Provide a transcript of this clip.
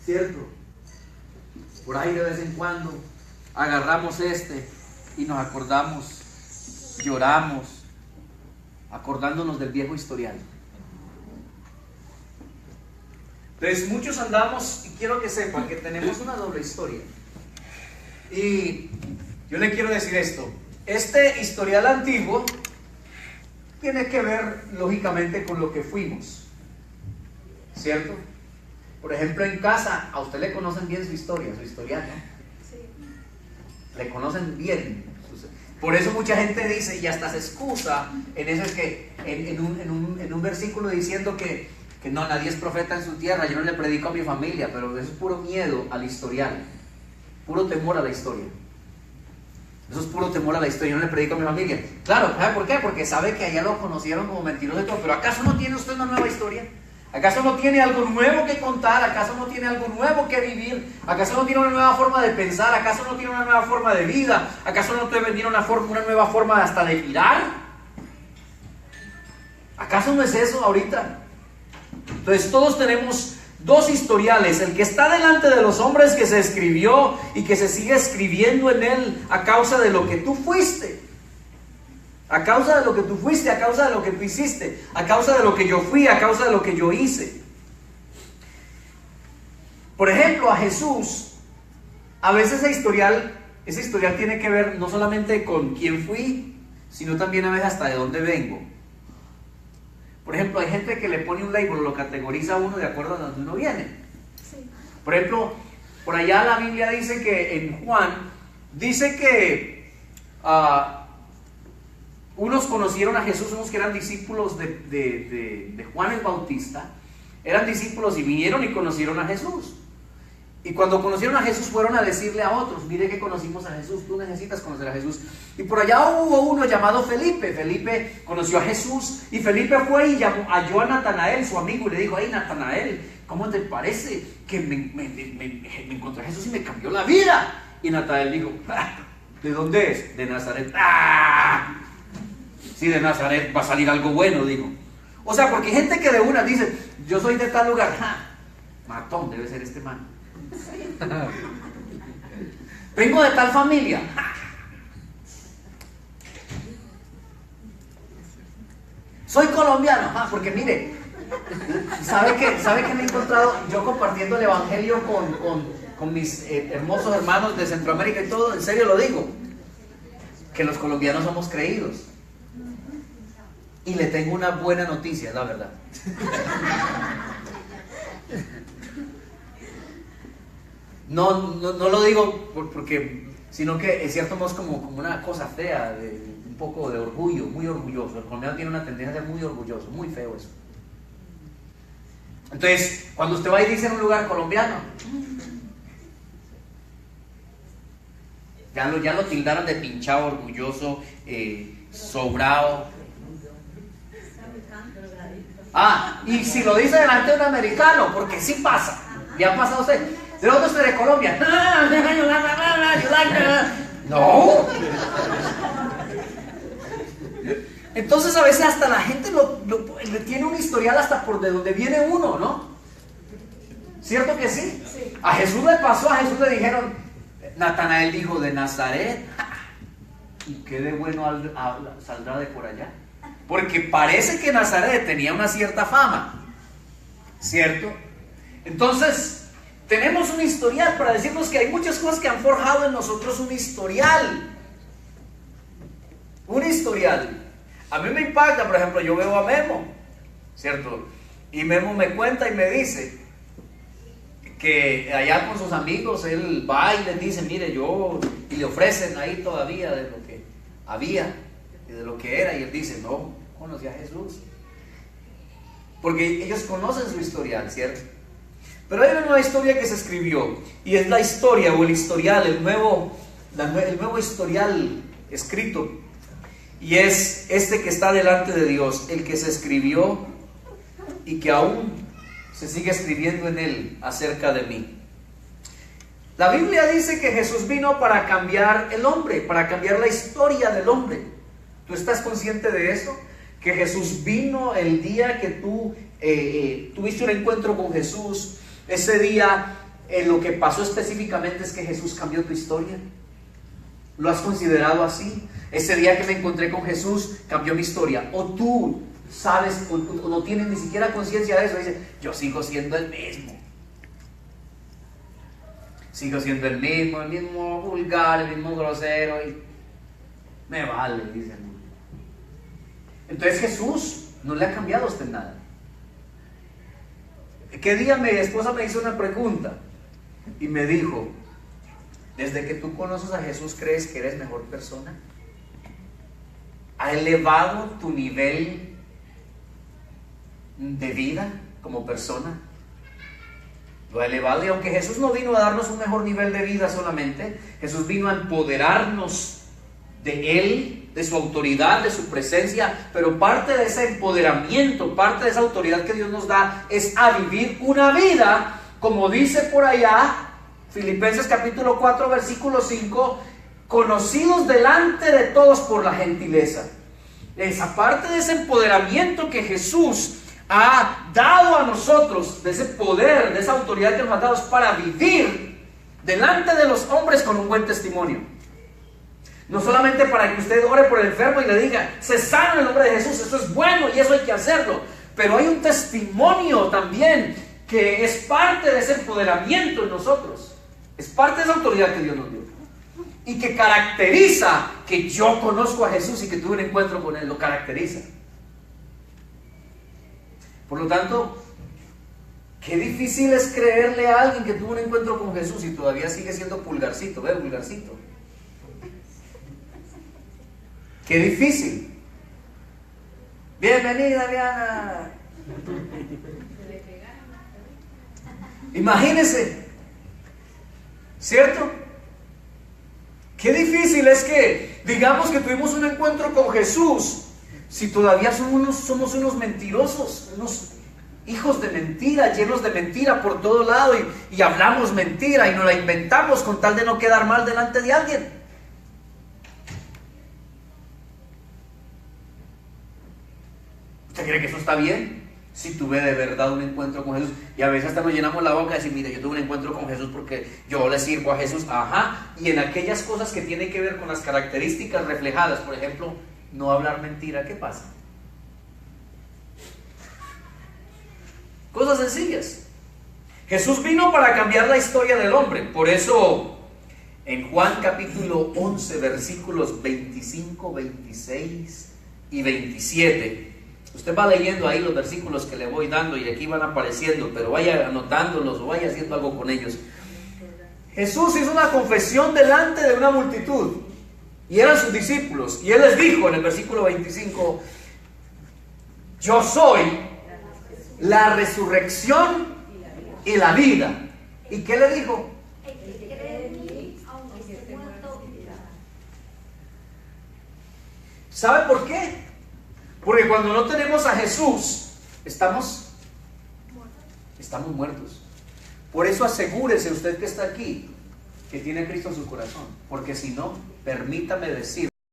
¿cierto? Por ahí de vez en cuando agarramos y nos acordamos, lloramos, acordándonos del viejo historial. Entonces muchos andamos, y quiero que sepan que tenemos una doble historia. Y yo le quiero decir esto: este historial antiguo tiene que ver lógicamente con lo que fuimos, ¿cierto? Por ejemplo, en casa a usted le conocen bien su historial, ¿no? Sí. Le conocen bien. Por eso mucha gente dice, y hasta se excusa en eso, es que en un versículo diciendo que no, nadie es profeta en su tierra, yo no le predico a mi familia, pero eso es puro miedo al historial, puro temor a la historia. Eso es puro temor a la historia, yo no le predico a mi familia. Claro, ¿sabe por qué? Porque sabe que allá lo conocieron como mentiroso y todo, pero ¿acaso no tiene usted una nueva historia? ¿Acaso no tiene algo nuevo que contar? ¿Acaso no tiene algo nuevo que vivir? ¿Acaso no tiene una nueva forma de pensar? ¿Acaso no tiene una nueva forma de vida? ¿Acaso no tiene una nueva forma hasta de mirar? ¿Acaso no es eso ahorita? Entonces todos tenemos dos historiales: el que está delante de los hombres, que se escribió y que se sigue escribiendo en él a causa de lo que tú fuiste, a causa de lo que tú fuiste, a causa de lo que tú hiciste, a causa de lo que yo fui, a causa de lo que yo hice. Por ejemplo, a Jesús, a veces ese historial tiene que ver no solamente con quién fui, sino también a veces hasta de dónde vengo. Por ejemplo, hay gente que le pone un label, lo categoriza a uno de acuerdo a donde uno viene. Sí. Por ejemplo, por allá la Biblia dice que en Juan, dice que unos conocieron a Jesús, unos que eran discípulos de Juan el Bautista, eran discípulos y vinieron y conocieron a Jesús. Y cuando conocieron a Jesús fueron a decirle a otros: mire que conocimos a Jesús, tú necesitas conocer a Jesús. Y por allá hubo uno llamado Felipe. Felipe conoció a Jesús y Felipe fue y halló a Natanael, su amigo, y le dijo: hey Natanael, ¿cómo te parece que me encontré a Jesús y me cambió la vida? Y Natanael dijo: ¿de dónde es? De Nazaret. Sí, de Nazaret va a salir algo bueno, dijo. O sea, porque hay gente que de una dice: yo soy de tal lugar. Matón debe ser este man. Vengo de tal familia. Soy colombiano. Porque mire, ¿sabe qué me he encontrado yo compartiendo el evangelio con mis hermosos hermanos de Centroamérica y todo? En serio lo digo, que los colombianos somos creídos. Y le tengo una buena noticia, es la verdad. No lo digo porque, sino que es cierto, no es como una cosa fea, un poco de orgullo, muy orgulloso. El colombiano tiene una tendencia a ser muy orgulloso, muy feo eso. Entonces, cuando usted va y dice en un lugar colombiano, ya lo tildaron de pinchado, orgulloso, sobrado. Y si lo dice delante de un americano, porque sí pasa, ya ha pasado usted. ¿De dónde usted? De Colombia. No. Entonces a veces hasta la gente le tiene un historial hasta por de donde viene uno, ¿no? ¿Cierto que sí? Sí. A Jesús le pasó, a Jesús le dijeron, Natanael dijo: de Nazaret. ¿Y qué de bueno saldrá de por allá? Porque parece que Nazaret tenía una cierta fama, ¿cierto? Entonces tenemos un historial para decirnos que hay muchas cosas que han forjado en nosotros un historial. Un historial. A mí me impacta, por ejemplo, yo veo a Memo, ¿cierto? Y Memo me cuenta y me dice que allá con sus amigos él va y les dice: mire, y le ofrecen ahí todavía de lo que había y de lo que era, y él dice: no, conocí a Jesús. Porque ellos conocen su historial, ¿cierto? Pero hay una nueva historia que se escribió, y es la historia o el historial, el nuevo historial escrito, y es este que está delante de Dios, el que se escribió y que aún se sigue escribiendo en él acerca de mí. La Biblia dice que Jesús vino para cambiar el hombre, para cambiar la historia del hombre. ¿Tú estás consciente de eso? Que Jesús vino el día que tú tuviste un encuentro con Jesús. Ese día lo que pasó específicamente es que Jesús cambió tu historia? ¿Lo has considerado así? Ese día que me encontré con Jesús cambió mi historia. O tú sabes o no tienes ni siquiera conciencia de eso. Dices, yo sigo siendo el mismo. Sigo siendo el mismo vulgar, el mismo grosero. Y me vale, dice. Entonces Jesús no le ha cambiado a usted nada. ¿Qué día mi esposa me hizo una pregunta? Y me dijo, desde que tú conoces a Jesús, ¿crees que eres mejor persona? ¿Ha elevado tu nivel de vida como persona? Lo ha elevado, y aunque Jesús no vino a darnos un mejor nivel de vida solamente, Jesús vino a empoderarnos de Él, de su autoridad, de su presencia, pero parte de ese empoderamiento, parte de esa autoridad que Dios nos da es a vivir una vida, como dice por allá, Filipenses capítulo 4, versículo 5, conocidos delante de todos por la gentileza. Esa parte de ese empoderamiento que Jesús ha dado a nosotros, de ese poder, de esa autoridad que nos ha dado, es para vivir delante de los hombres con un buen testimonio. No solamente para que usted ore por el enfermo y le diga, se sana en el nombre de Jesús, eso es bueno y eso hay que hacerlo, pero hay un testimonio también que es parte de ese empoderamiento en nosotros. Es parte de esa autoridad que Dios nos dio y que caracteriza que yo conozco a Jesús y que tuve un encuentro con Él, lo caracteriza. Por lo tanto, qué difícil es creerle a alguien que tuvo un encuentro con Jesús y todavía sigue siendo pulgarcito, ¿ve? Pulgarcito. Qué difícil. Bienvenida, Diana. Imagínense, ¿cierto? Qué difícil es que digamos que tuvimos un encuentro con Jesús si todavía somos unos mentirosos, unos hijos de mentira, llenos de mentira por todo lado, y hablamos mentira y nos la inventamos con tal de no quedar mal delante de alguien. ¿Usted cree que eso está bien? Si tuve de verdad un encuentro con Jesús, y a veces hasta nos llenamos la boca de decir, mire, yo tuve un encuentro con Jesús porque yo le sirvo a Jesús, ajá, y en aquellas cosas que tienen que ver con las características reflejadas, por ejemplo, no hablar mentira, ¿qué pasa? Cosas sencillas. Jesús vino para cambiar la historia del hombre, por eso en Juan capítulo 11, versículos 25, 26 y 27, usted va leyendo ahí los versículos que le voy dando y aquí van apareciendo, pero vaya anotándolos o vaya haciendo algo con ellos. Jesús hizo una confesión delante de una multitud y eran sus discípulos, y Él les dijo en el versículo 25, yo soy la resurrección y la vida. ¿Y qué le dijo? ¿Sabe por qué? Porque cuando no tenemos a Jesús, estamos muertos. Por eso asegúrese usted que está aquí, que tiene a Cristo en su corazón. Porque si no, permítame decir